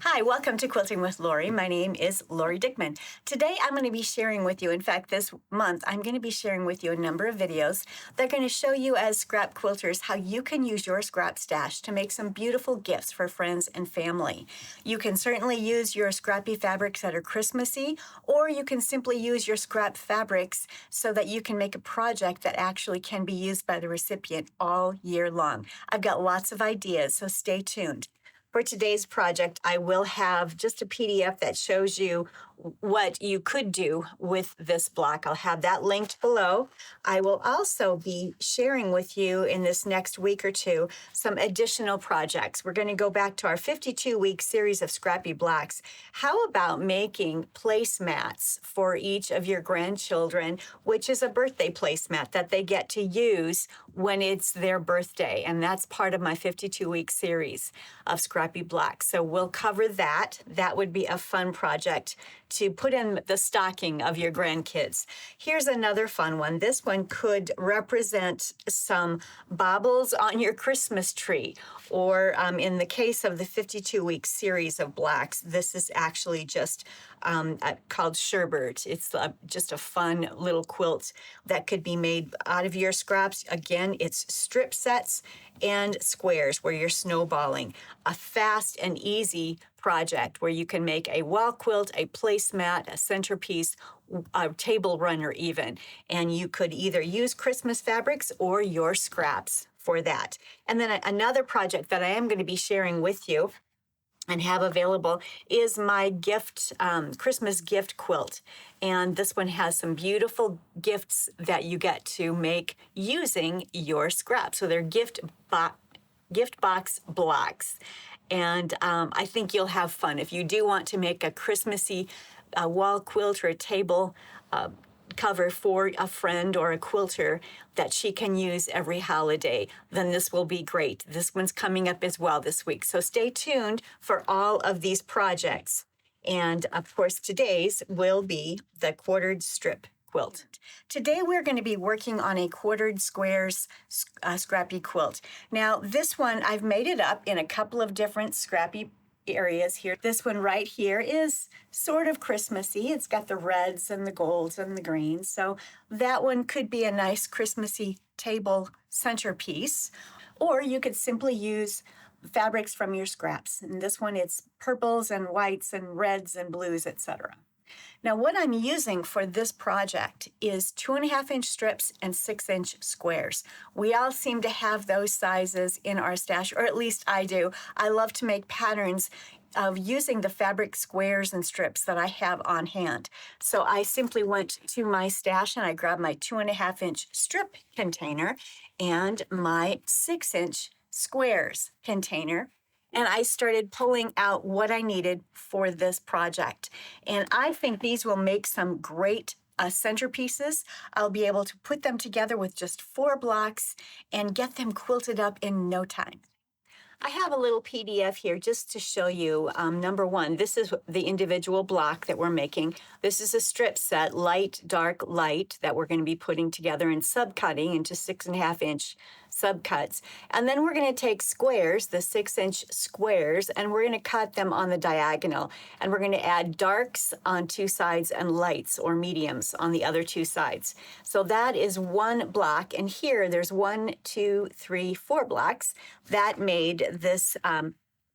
Hi, welcome to Quilting with Lori. My name is Lori Dickman. Today I'm going to be sharing with you, in fact, this month, I'm going to be sharing with you a number of videos that are going to show you as scrap quilters how you can use your scrap stash to make some beautiful gifts for friends and family. You can certainly use your scrappy fabrics that are Christmassy, or you can simply use your scrap fabrics so that you can make a project that actually can be used by the recipient all year long. I've got lots of ideas, so stay tuned. For today's project, I will have just a PDF that shows you what you could do with this block. I'll have that linked below. I will also be sharing with you in this next week or two some additional projects. We're going to go back to our 52-week series of scrappy blocks. How about making placemats for each of your grandchildren, which is a birthday placemat that they get to use when it's their birthday? And that's part of my 52-week series of scrappy blocks. So we'll cover that. That would be a fun project to put in the stocking of your grandkids. Here's another fun one. This one could represent some baubles on your Christmas tree, or in the case of the 52-week series of blocks, this is actually just called Sherbert. It's just a fun little quilt that could be made out of your scraps. Again, it's strip sets and squares where you're snowballing. A fast and easy project where you can make a wall quilt, a placemat, a centerpiece, a table runner even. And you could either use Christmas fabrics or your scraps for that. And then another project that I am going to be sharing with you and have available is my gift, Christmas gift quilt. And this one has some beautiful gifts that you get to make using your scraps. So they're gift box blocks. And I think you'll have fun. If you do want to make a Christmassy wall quilt or a table cover for a friend or a quilter that she can use every holiday, then this will be great. This one's coming up as well this week. So stay tuned for all of these projects. And of course, today's will be the quartered strip quilt. Today we're going to be working on a quartered squares scrappy quilt. Now this one, I've made it up in a couple of different scrappy areas here. This one right here is sort of Christmassy. It's got the reds and the golds and the greens. So that one could be a nice Christmassy table centerpiece. Or you could simply use fabrics from your scraps. And this one, it's purples and whites and reds and blues, etc. Now, what I'm using for this project is 2.5-inch strips and 6-inch squares. We all seem to have those sizes in our stash, or at least I do. I love to make patterns of using the fabric squares and strips that I have on hand. So I simply went to my stash and I grabbed my 2.5-inch strip container and my 6-inch squares container. And I started pulling out what I needed for this project. And I think these will make some great centerpieces. I'll be able to put them together with just 4 blocks and get them quilted up in no time. I have a little PDF here just to show you, number one, this is the individual block that we're making. This is a strip set, light, dark, light, that we're going to be putting together and subcutting into 6.5-inch subcuts. And then we're going to take squares, the 6-inch squares, and we're going to cut them on the diagonal. And we're going to add darks on 2 sides and lights or mediums on the other 2 sides. So that is one block. And here there's 1, 2, 3, 4 blocks that made this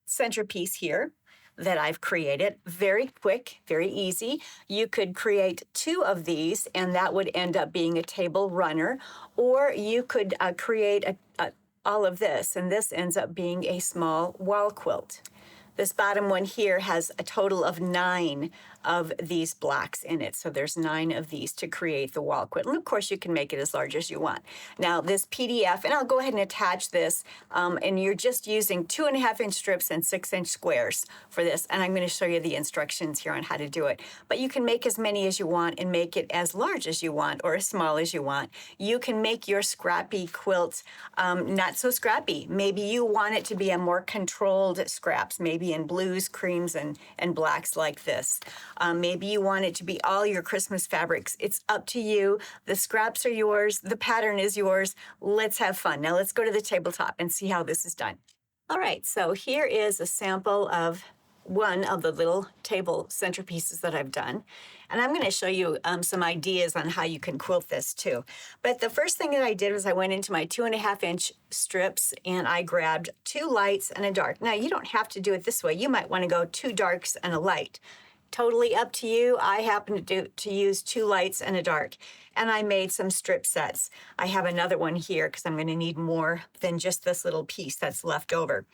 centerpiece here that I've created. Very quick, very easy. You could create 2 of these and that would end up being a table runner, or you could create all of this and this ends up being a small wall quilt. This bottom one here has a total of 9 of these blocks in it. So there's 9 of these to create the wall quilt. And of course you can make it as large as you want. Now this PDF, and I'll go ahead and attach this, and you're just using 2.5-inch strips and 6-inch squares for this. And I'm going to show you the instructions here on how to do it. But you can make as many as you want and make it as large as you want or as small as you want. You can make your scrappy quilt not so scrappy. Maybe you want it to be a more controlled scraps, maybe in blues, creams, and blacks like this. Maybe you want it to be all your Christmas fabrics. It's up to you. The scraps are yours. The pattern is yours. Let's have fun. Now let's go to the tabletop and see how this is done. All right, so here is a sample of one of the little table centerpieces that I've done. And I'm going to show you some ideas on how you can quilt this too. But the first thing that I did was I went into my 2.5-inch strips and I grabbed 2 lights and a dark. Now you don't have to do it this way. You might want to go 2 darks and a light. Totally up to you. I happen to use 2 lights and a dark. And I made some strip sets. I have another one here because I'm going to need more than just this little piece that's left over.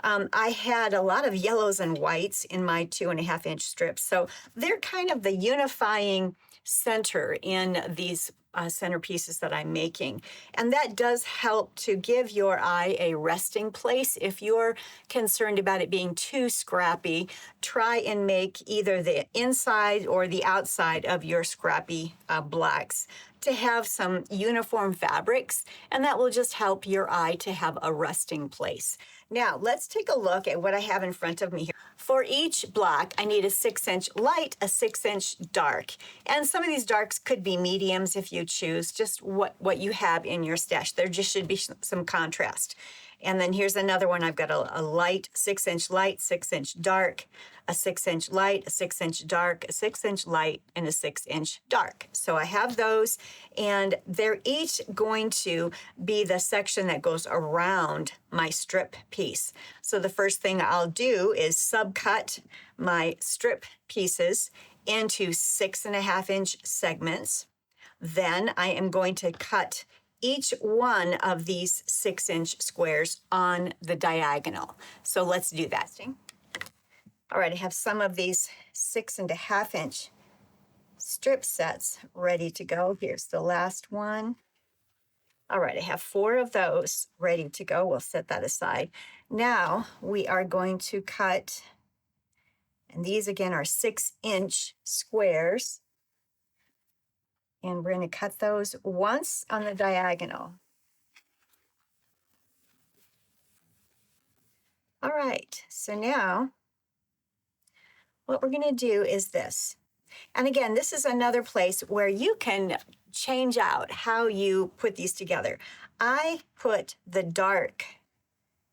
I had a lot of yellows and whites in my 2.5-inch strips. So they're kind of the unifying center in these centerpieces that I'm making. And that does help to give your eye a resting place. If you're concerned about it being too scrappy, try and make either the inside or the outside of your scrappy blacks to have some uniform fabrics, and that will just help your eye to have a resting place. Now, let's take a look at what I have in front of me here. For each block, I need a 6-inch light, a 6-inch dark. And some of these darks could be mediums if you choose, just what you have in your stash. There just should be some contrast. And then here's another one. I've got a light, 6-inch light, 6-inch dark, a 6-inch light, a 6-inch dark, a 6-inch light, and a 6-inch dark. So I have those, and they're each going to be the section that goes around my strip piece. So the first thing I'll do is subcut my strip pieces into 6.5-inch segments. Then I am going to cut each one of these 6-inch squares on the diagonal. So let's do that. All right, I have some of these 6.5-inch strip sets ready to go. Here's the last one. All right, I have 4 of those ready to go. We'll set that aside. Now we are going to cut, and these again are 6-inch squares. And we're going to cut those once on the diagonal. All right, so now what we're going to do is this. And again, this is another place where you can change out how you put these together. I put the dark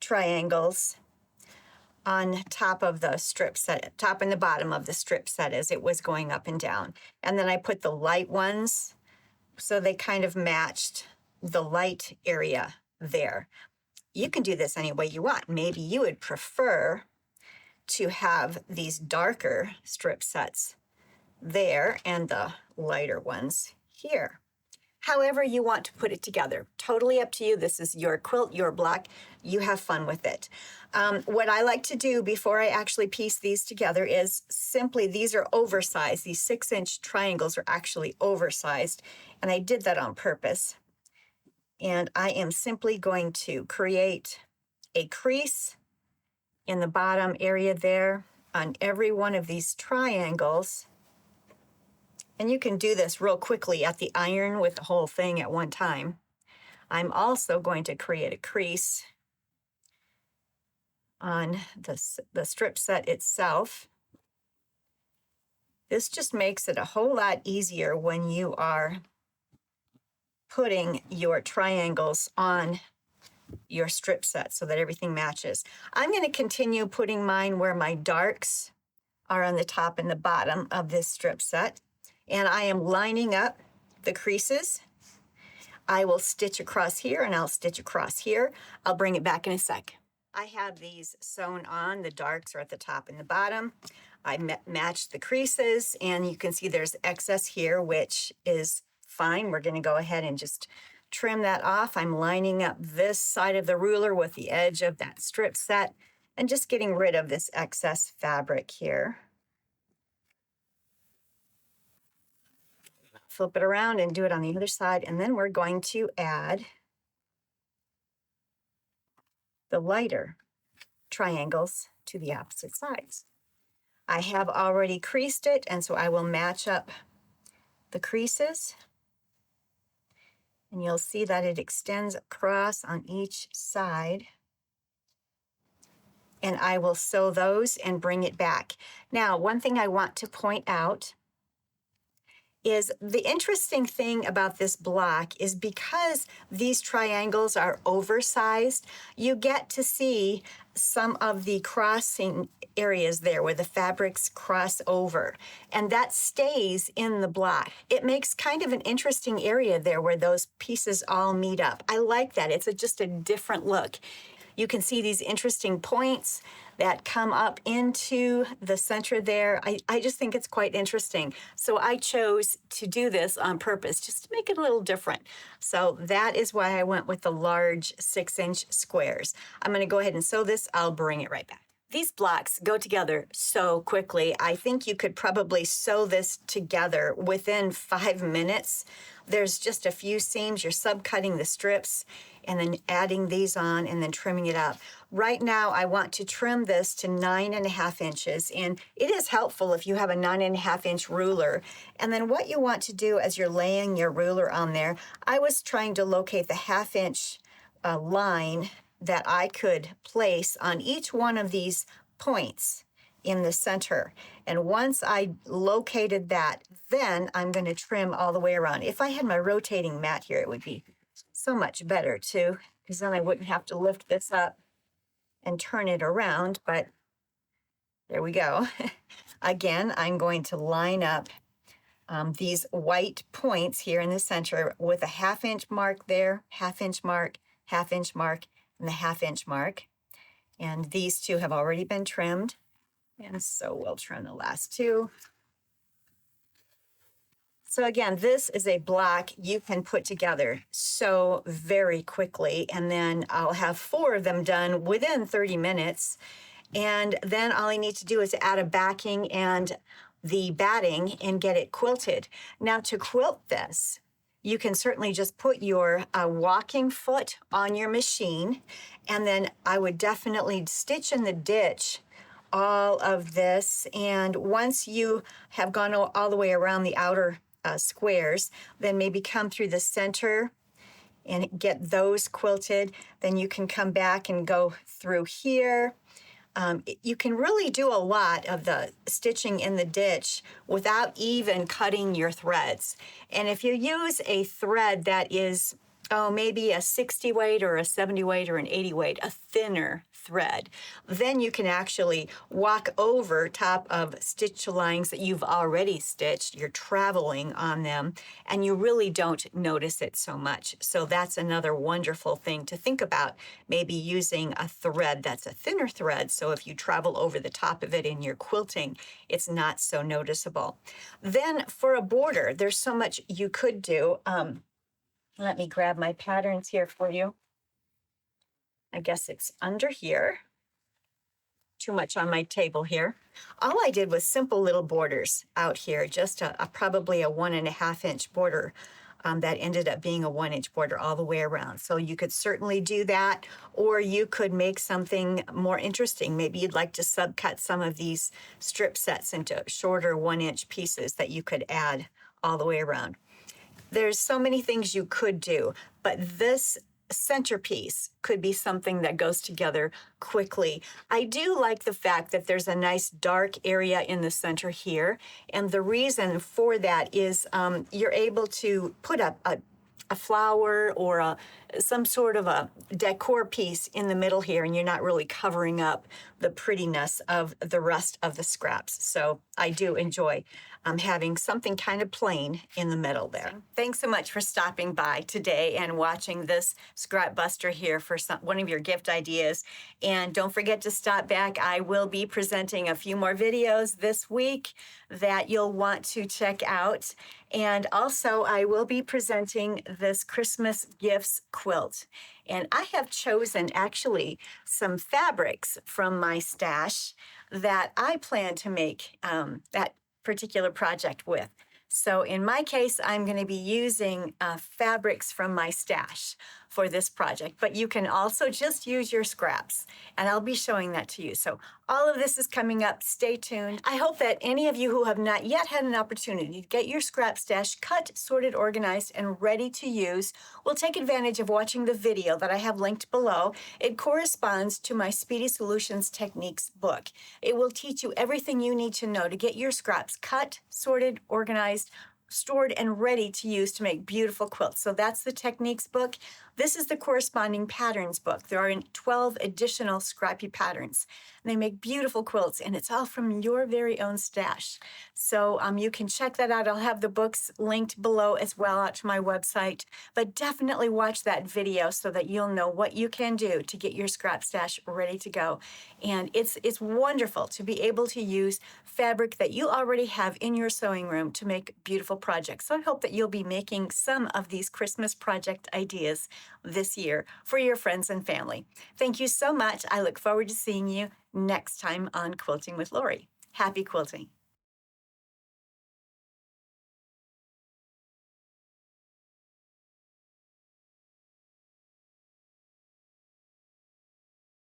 triangles on top of the strip set, top and the bottom of the strip set as it was going up and down. And then I put the light ones so they kind of matched the light area there. You can do this any way you want. Maybe you would prefer to have these darker strip sets there and the lighter ones here. However you want to put it together. Totally up to you. This is your quilt, your block. You have fun with it. What I like to do before I actually piece these together is simply, these are oversized. These 6-inch triangles are actually oversized, and I did that on purpose. And I am simply going to create a crease in the bottom area there on every one of these triangles. And you can do this real quickly at the iron with the whole thing at one time. I'm also going to create a crease on the strip set itself. This just makes it a whole lot easier when you are putting your triangles on your strip set so that everything matches. I'm going to continue putting mine where my darks are on the top and the bottom of this strip set. And I am lining up the creases. I will stitch across here and I'll stitch across here. I'll bring it back in a sec. I have these sewn on. The darks are at the top and the bottom. I matched the creases, and you can see there's excess here, which is fine. We're going to go ahead and just trim that off. I'm lining up this side of the ruler with the edge of that strip set and just getting rid of this excess fabric here. Flip it around and do it on the other side, and then we're going to add the lighter triangles to the opposite sides. I have already creased it, and so I will match up the creases, and you'll see that it extends across on each side. And I will sew those and bring it back. Now, one thing I want to point out is the interesting thing about this block is because these triangles are oversized, you get to see some of the crossing areas there where the fabrics cross over, and that stays in the block. It makes kind of an interesting area there where those pieces all meet up. I like that. It's just a different look. You can see these interesting points that come up into the center there. I just think it's quite interesting. So I chose to do this on purpose, just to make it a little different. So that is why I went with the large 6-inch squares. I'm gonna go ahead and sew this. I'll bring it right back. These blocks go together so quickly. I think you could probably sew this together within 5 minutes. There's just a few seams. You're subcutting the strips and then adding these on and then trimming it up. Right now, I want to trim this to 9.5 inches, and it is helpful if you have a 9.5-inch ruler. And then what you want to do as you're laying your ruler on there, I was trying to locate the 1/2-inch line that I could place on each one of these points in the center. And once I located that, then I'm going to trim all the way around. If I had my rotating mat here, it would be so much better too, because then I wouldn't have to lift this up and turn it around. But there we go. Again, I'm going to line up these white points here in the center with a 1/2-inch mark there, 1/2-inch mark, 1/2-inch mark, and the 1/2-inch mark. And these two have already been trimmed. And so we'll trim the last two. So again, this is a block you can put together so very quickly. And then I'll have 4 of them done within 30 minutes. And then all I need to do is add a backing and the batting and get it quilted. Now to quilt this, you can certainly just put your walking foot on your machine, and then I would definitely stitch in the ditch all of this. And once you have gone all the way around the outer squares, then maybe come through the center and get those quilted. Then you can come back and go through here. You can really do a lot of the stitching in the ditch without even cutting your threads. And if you use a thread that is, maybe a 60 weight or a 70 weight or an 80 weight, a thinner thread, then you can actually walk over top of stitch lines that you've already stitched. You're traveling on them, and you really don't notice it so much. So that's another wonderful thing to think about, maybe using a thread that's a thinner thread, so if you travel over the top of it in your quilting, it's not so noticeable. Then for a border, there's so much you could do. Let me grab my patterns here for you. I guess it's under here. Too much on my table here. All I did was simple little borders out here, just probably a 1.5-inch border that ended up being a 1-inch border all the way around. So you could certainly do that, or you could make something more interesting. Maybe you'd like to subcut some of these strip sets into shorter 1-inch pieces that you could add all the way around. There's so many things you could do, but this centerpiece could be something that goes together quickly. I do like the fact that there's a nice dark area in the center here, and the reason for that is you're able to put a flower or some sort of a decor piece in the middle here, and you're not really covering up the prettiness of the rest of the scraps. So I do enjoy having something kind of plain in the middle there. Thanks so much for stopping by today and watching this scrap buster here for one of your gift ideas. And don't forget to stop back. I will be presenting a few more videos this week that you'll want to check out. And also I will be presenting this Christmas gifts quilt. And I have chosen actually some fabrics from my stash that I plan to make that particular project with. So in my case, I'm going to be using fabrics from my stash for this project, but you can also just use your scraps, and I'll be showing that to you. So all of this is coming up. Stay tuned. I hope that any of you who have not yet had an opportunity to get your scrap stash cut, sorted, organized, and ready to use will take advantage of watching the video that I have linked below. It corresponds to my Speedy Solutions Techniques book. It will teach you everything you need to know to get your scraps cut, sorted, organized, stored and ready to use to make beautiful quilts. So that's the techniques book. This is the corresponding patterns book. There are 12 additional Scrappy patterns. And they make beautiful quilts, and it's all from your very own stash. So you can check that out. I'll have the books linked below as well out to my website. But definitely watch that video so that you'll know what you can do to get your scrap stash ready to go. And it's wonderful to be able to use fabric that you already have in your sewing room to make beautiful projects. So I hope that you'll be making some of these Christmas project ideas this year for your friends and family. Thank you so much. I look forward to seeing you next time on Quilting with Lori. Happy quilting.